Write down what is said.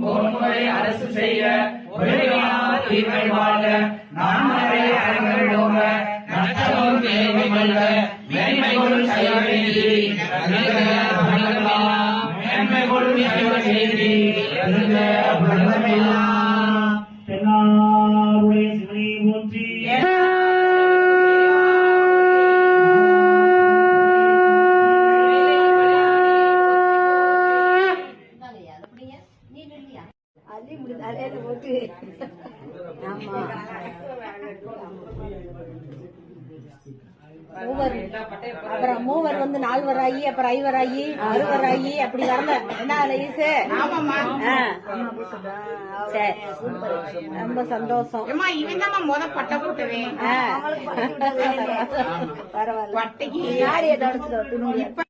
ஒருமுறை அரசு செய்ய தீமை வாழ நான்மறை அரங்கோங்க நட்டமும் மேன்மைகொள்ள மேன்மைகொள் செய்தி மேன்மைகொள் செய்தி தென்னாருடைய சிவனை போற்றி அப்புறம் மூவர் வந்து நால்வராயி அப்புறம் ஐவராயி அறுவராயி அப்படி வரல என்ன ஈசு சரி ரொம்ப சந்தோஷம் முத பட்டை போட்டுவேன் பரவாயில்ல பட்டைக்கு இப்ப